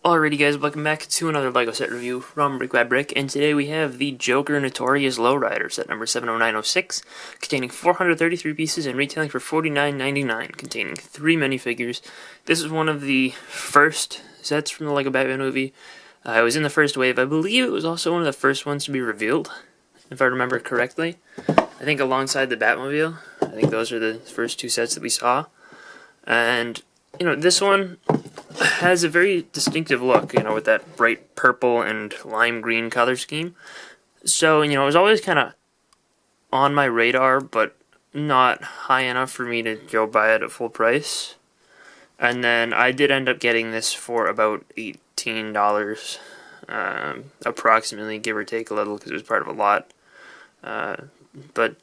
Alrighty guys, welcome back to another LEGO set review from BrickByBrick, and today we have the Joker Notorious Lowrider set number 70906, containing 433 pieces and retailing for $49.99, containing 3 minifigures. This is one of the first sets from the LEGO Batman movie. It was in the first wave. I believe it was also one of the first ones to be revealed, if I remember correctly. I think alongside the Batmobile. I think those are the first 2 sets that we saw. And, you know, this one has a very distinctive look, you know, with that bright purple and lime green color scheme. So, you know, it was always kind of on my radar, but not high enough for me to go buy it at full price. And then I did end up getting this for about $18, approximately, give or take a little, because it was part of a lot. But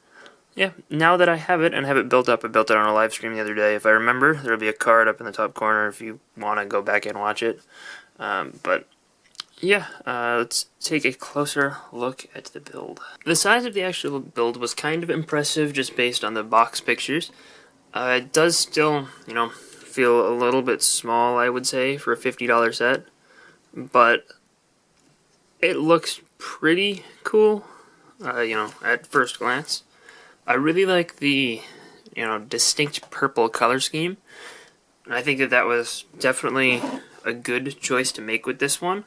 yeah, now that I have it and have it built up, I built it on a live stream the other day. If I remember, there'll be a card up in the top corner if you want to go back and watch it. But yeah, let's take a closer look at the build. The size of the actual build was kind of impressive just based on the box pictures. It does still, you know, feel a little bit small, I would say, for a $50 set. But it looks pretty cool, you know, at first glance. I really like the, you know, distinct purple color scheme. I think that that was definitely a good choice to make with this one.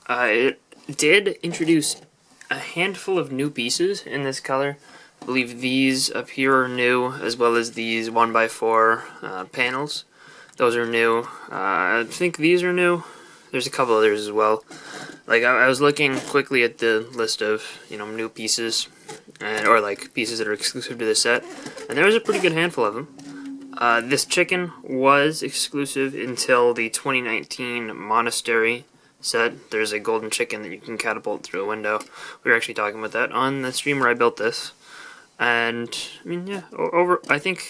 It did introduce a handful of new pieces in this color. I believe these up here are new, as well as these 1x4 panels. Those are new. I think these are new. There's a couple others as well. Like, I was looking quickly at the list of, you know, new pieces, or like pieces that are exclusive to this set, and there was a pretty good handful of them. This chicken was exclusive until the 2019 Monastery set. There's a golden chicken that you can catapult through a window. We were actually talking about that on the stream where I built this. And, I mean, yeah, I think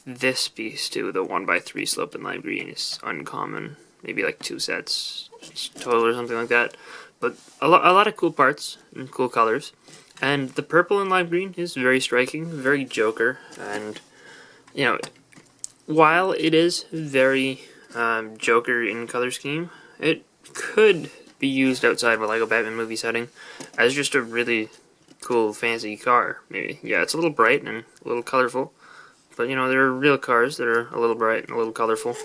this piece too, the 1x3 slope and lime green, is uncommon. Maybe like 2 sets total or something like that. But a lot of cool parts and cool colors. And the purple and lime green is very striking, very Joker. And, you know, while it is very Joker in color scheme, it could be used outside of a LEGO Batman movie setting as just a really cool, fancy car, maybe. Yeah, it's a little bright and a little colorful. But, you know, there are real cars that are a little bright and a little colorful.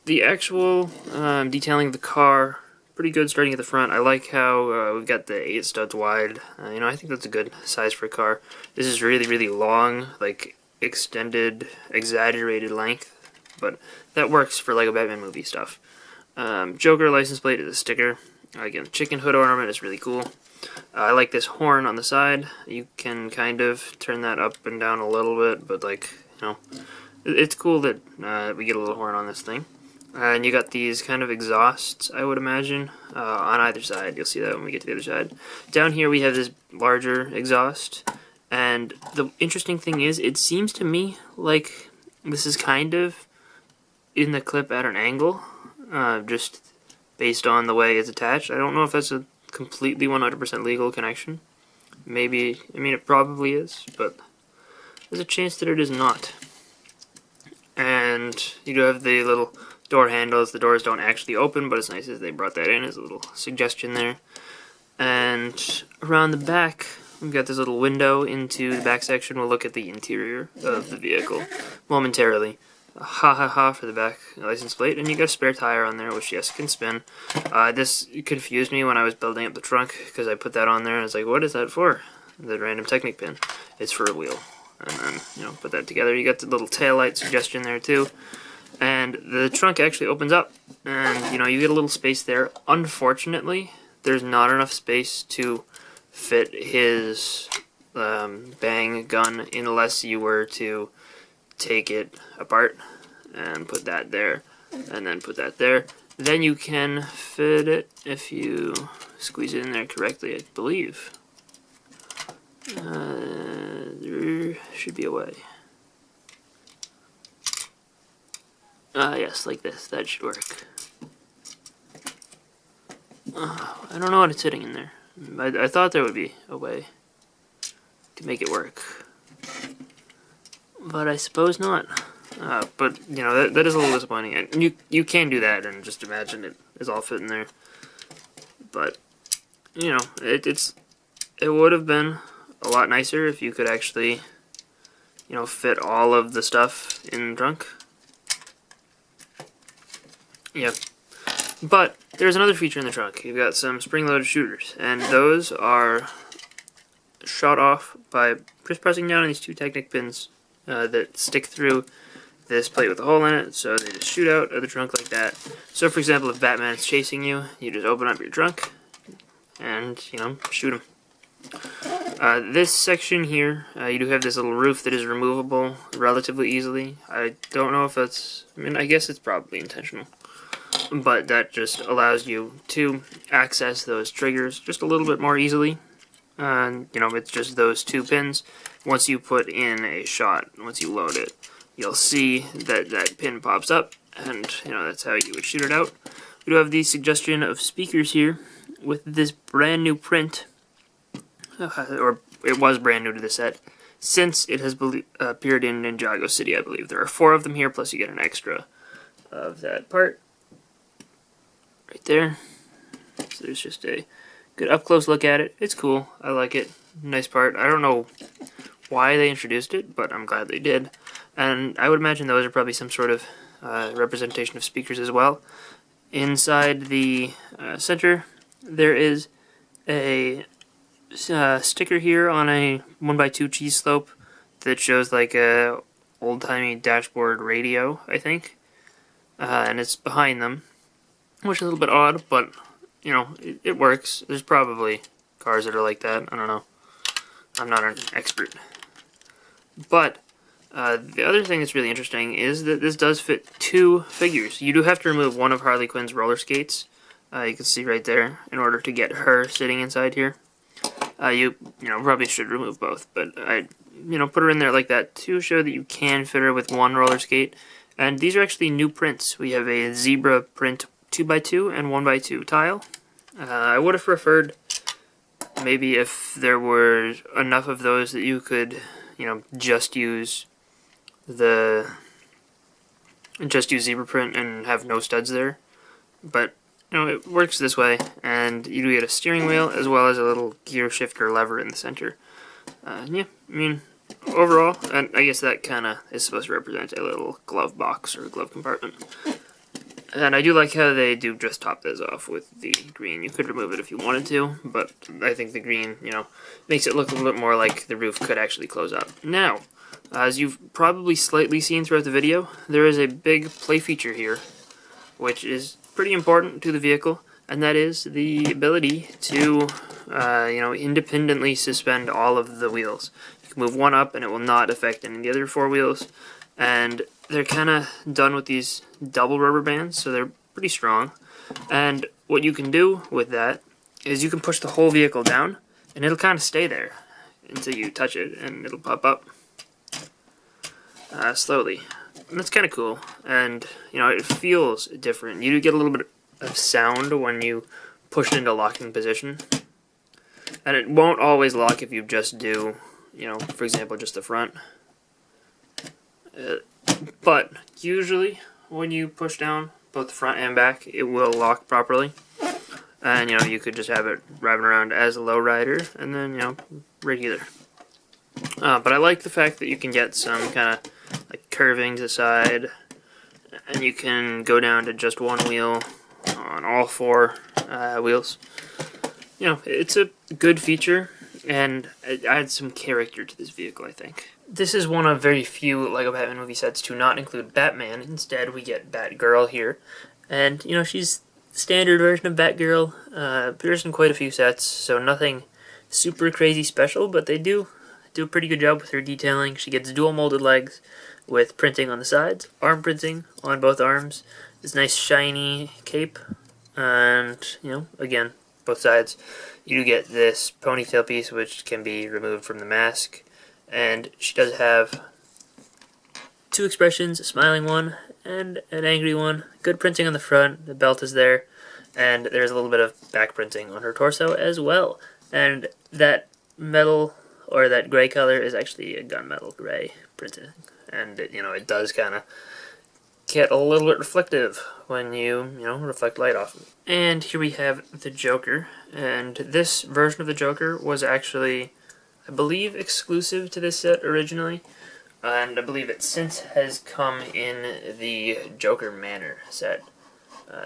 The actual detailing of the car, pretty good starting at the front. I like how we've got the 8 studs wide. You know, I think that's a good size for a car. This is really, really long, like extended, exaggerated length, but that works for LEGO Batman movie stuff. Joker license plate is a sticker. Again, chicken hood ornament is really cool. I like this horn on the side. You can kind of turn that up and down a little bit, but, like, you know, it's cool that we get a little horn on this thing. And you got these kind of exhausts, I would imagine, on either side. You'll see that when we get to the other side. Down here we have this larger exhaust, and the interesting thing is, it seems to me like this is kind of in the clip at an angle, just based on the way it's attached. I don't know if that's a completely 100% legal connection. Maybe, I mean, it probably is, but there's a chance that it is not. And you do have the little door handles. The doors don't actually open, but it's nice that they brought that in as a little suggestion there. And around the back, we've got this little window into the back section. We'll look at the interior of the vehicle momentarily. Ha ha ha for the back license plate. And you got a spare tire on there, which, yes, can spin. This confused me when I was building up the trunk, because I put that on there and I was like, what is that for? The random Technic pin. It's for a wheel. And then, you know, put that together. You got the little taillight suggestion there too. And the trunk actually opens up, and, you know, you get a little space there. Unfortunately, there's not enough space to fit his bang gun unless you were to take it apart and put that there, and then put that there. Then you can fit it if you squeeze it in there correctly, I believe. There should be a way. Yes, like this. That should work. I don't know what it's sitting in there. I thought there would be a way to make it work. But I suppose not. But you know that is a little disappointing. And you can do that and just imagine it is all fit in there. But you know it would have been a lot nicer if you could actually fit all of the stuff in the trunk. Yep. But there's another feature in the trunk. You've got some spring-loaded shooters, and those are shot off by just pressing down on these two Technic pins that stick through this plate with a hole in it, so they just shoot out of the trunk like that. So for example, if Batman is chasing you, you just open up your trunk and, shoot him. This section here, you do have this little roof that is removable relatively easily. I don't know if that's, I guess it's probably intentional. But that just allows you to access those triggers just a little bit more easily. And, it's just those two pins. Once you put in a shot, once you load it, you'll see that that pin pops up, and, that's how you would shoot it out. We do have the suggestion of speakers here with this brand new print, or it was brand new to the set, since it has appeared in Ninjago City, I believe. There are 4 of them here, plus you get an extra of that part. Right there. So there's just a good up-close look at it. It's cool. I like it. Nice part. I don't know why they introduced it, but I'm glad they did. And I would imagine those are probably some sort of representation of speakers as well. Inside the center, there is a sticker here on a 1x2 cheese slope that shows like a old-timey dashboard radio, I think. And it's behind them, which is a little bit odd, but, it works. There's probably cars that are like that. I don't know. I'm not an expert. But the other thing that's really interesting is that this does fit 2 figures. You do have to remove one of Harley Quinn's roller skates. You can see right there, in order to get her sitting inside here. You probably should remove both, but I put her in there like that to show that you can fit her with one roller skate. And these are actually new prints. We have a zebra print 2x2 and 1x2 tile. I would have preferred maybe if there were enough of those that you could, just use zebra print and have no studs there. But it works this way, and you do get a steering wheel as well as a little gear shifter lever in the center. Overall, and I guess that kind of is supposed to represent a little glove box or glove compartment. And I do like how they do just top this off with the green. You could remove it if you wanted to, but I think the green, makes it look a little bit more like the roof could actually close up. Now, as you've probably slightly seen throughout the video, there is a big play feature here, which is pretty important to the vehicle, and that is the ability to, independently suspend all of the wheels. You can move one up and it will not affect any of the other 4 wheels, and they're kind of done with these double rubber bands, so they're pretty strong. And what you can do with that is you can push the whole vehicle down, and it'll kind of stay there until you touch it, and it'll pop up slowly. And that's kind of cool, and it feels different. You do get a little bit of sound when you push it into locking position, and it won't always lock if you just do, for example, just the front. But usually when you push down both the front and back, it will lock properly. And you could just have it driving around as a Lowrider and then regular. But I like the fact that you can get some kind of like curving to the side, and you can go down to just one wheel on all 4 wheels. It's a good feature, and it adds some character to this vehicle, I think. This is one of very few LEGO Batman movie sets to not include Batman. Instead, we get Batgirl here. And, she's the standard version of Batgirl. Appears in quite a few sets, so nothing super crazy special, but they do a pretty good job with her detailing. She gets dual molded legs with printing on the sides, arm printing on both arms, this nice shiny cape, and, again, both sides. You get this ponytail piece, which can be removed from the mask. And she does have 2 expressions, a smiling one and an angry one. Good printing on the front, the belt is there, and there's a little bit of back printing on her torso as well. And that metal, or that gray color, is actually a gunmetal gray printing. and it does kind of get a little bit reflective when you reflect light off of it. And here we have the Joker, and this version of the Joker was actually, I believe, exclusive to this set originally, and I believe it since has come in the Joker Manor set.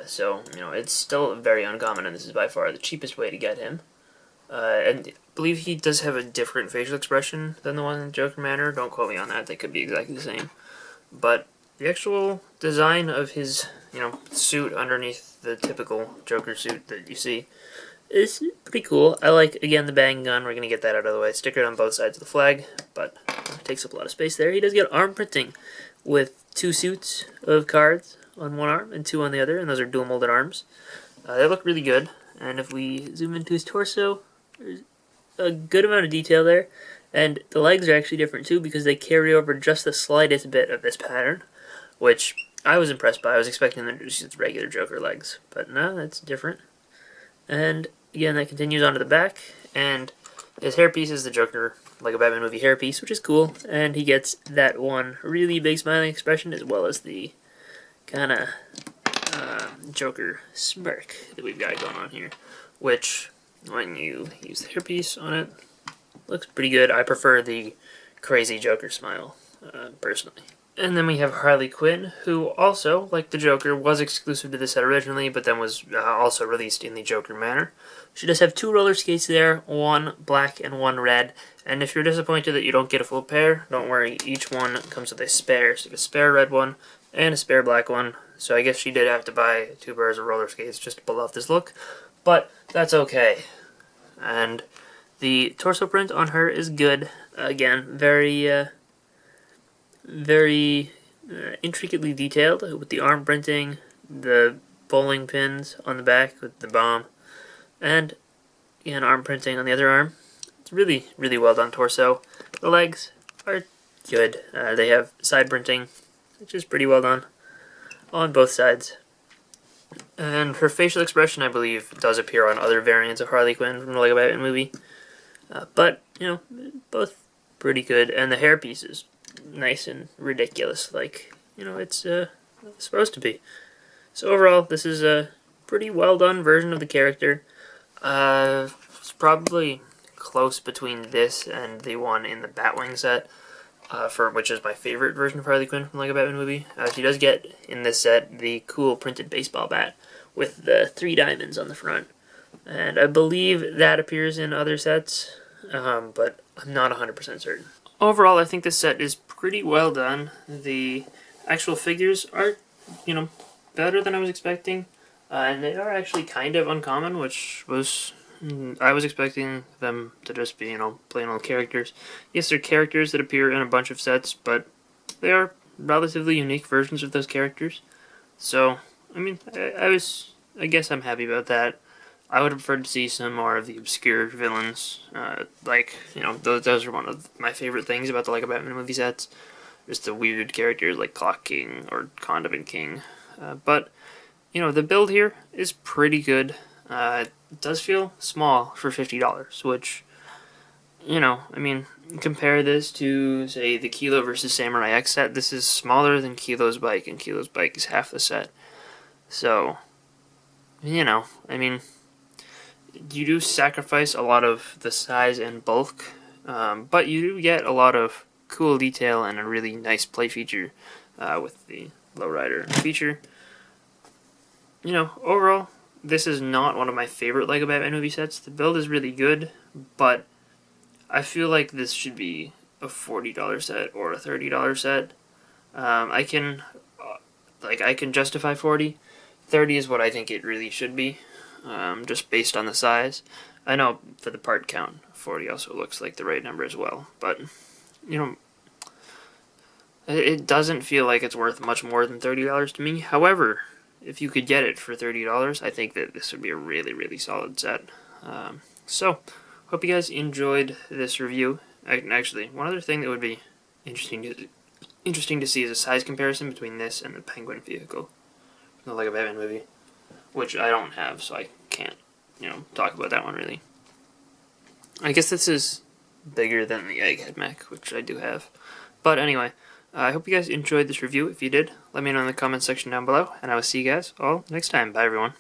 So, it's still very uncommon, and this is by far the cheapest way to get him. And I believe he does have a different facial expression than the one in Joker Manor. Don't quote me on that, they could be exactly the same. But the actual design of his, suit underneath the typical Joker suit that you see is pretty cool. I like, again, the bang gun. We're going to get that out of the way. It's stickered on both sides of the flag, but it takes up a lot of space there. He does get arm printing with 2 suits of cards on one arm and 2 on the other, and those are dual molded arms. They look really good, and if we zoom into his torso, there's a good amount of detail there, and the legs are actually different too because they carry over just the slightest bit of this pattern, which I was impressed by. I was expecting them to just use regular Joker legs, but no, that's different. And again, that continues onto the back, and his hairpiece is the Joker Lego Batman movie hairpiece, which is cool, and he gets that one really big smiling expression as well as the kind of Joker smirk that we've got going on here, which, when you use the hairpiece on it, looks pretty good. I prefer the crazy Joker smile, personally. And then we have Harley Quinn, who also, like the Joker, was exclusive to this set originally, but then was also released in the Joker Manor. She does have 2 roller skates there, one black and one red, and if you're disappointed that you don't get a full pair, don't worry, each one comes with a spare. So you have a spare red one and a spare black one, so I guess she did have to buy 2 pairs of roller skates just to pull off this look, but that's okay. And the torso print on her is good. Again, very intricately detailed with the arm printing, the bowling pins on the back with the bomb, and again, arm printing on the other arm. It's really, really well done torso. The legs are good. They have side printing, which is pretty well done on both sides. And her facial expression, I believe, does appear on other variants of Harley Quinn from the Lego Batman movie. But, both pretty good. And the hairpiece is nice and ridiculous, like, it's supposed to be. So overall, this is a pretty well done version of the character. It's probably close between this and the one in the Batwing set, which is my favorite version of Harley Quinn from the Lego Batman movie. She does get, in this set, the cool printed baseball bat with the 3 diamonds on the front. And I believe that appears in other sets, but I'm not 100% certain. Overall, I think this set is pretty well done. The actual figures are, better than I was expecting, and they are actually kind of uncommon, which was, I was expecting them to just be, plain old characters. Yes, they're characters that appear in a bunch of sets, but they are relatively unique versions of those characters. So, I guess I'm happy about that. I would have preferred to see some more of the obscure villains. Those are one of my favorite things about the Lego Batman movie sets. Just the weird characters like Clock King or Condiment King. But the build here is pretty good. It does feel small for $50, which, compare this to, say, the Kilo vs. Samurai X set. This is smaller than Kilo's bike, and Kilo's bike is half the set. So, you do sacrifice a lot of the size and bulk, but you do get a lot of cool detail and a really nice play feature with the Lowrider feature. Overall, this is not one of my favorite Lego Batman movie sets. The build is really good, but I feel like this should be a $40 set or a $30 set. I can justify 40. 30 is what I think it really should be, just based on the size. I know for the part count, 40 also looks like the right number as well, but, it doesn't feel like it's worth much more than $30 to me. However, if you could get it for $30, I think that this would be a really, really solid set. So, hope you guys enjoyed this review. Actually, one other thing that would be interesting to see is a size comparison between this and the Penguin vehicle from the Lego Batman movie, which I don't have, so I can't, talk about that one really. I guess this is bigger than the Egghead mech, which I do have. But anyway, I hope you guys enjoyed this review. If you did, let me know in the comment section down below, and I will see you guys all next time. Bye, everyone.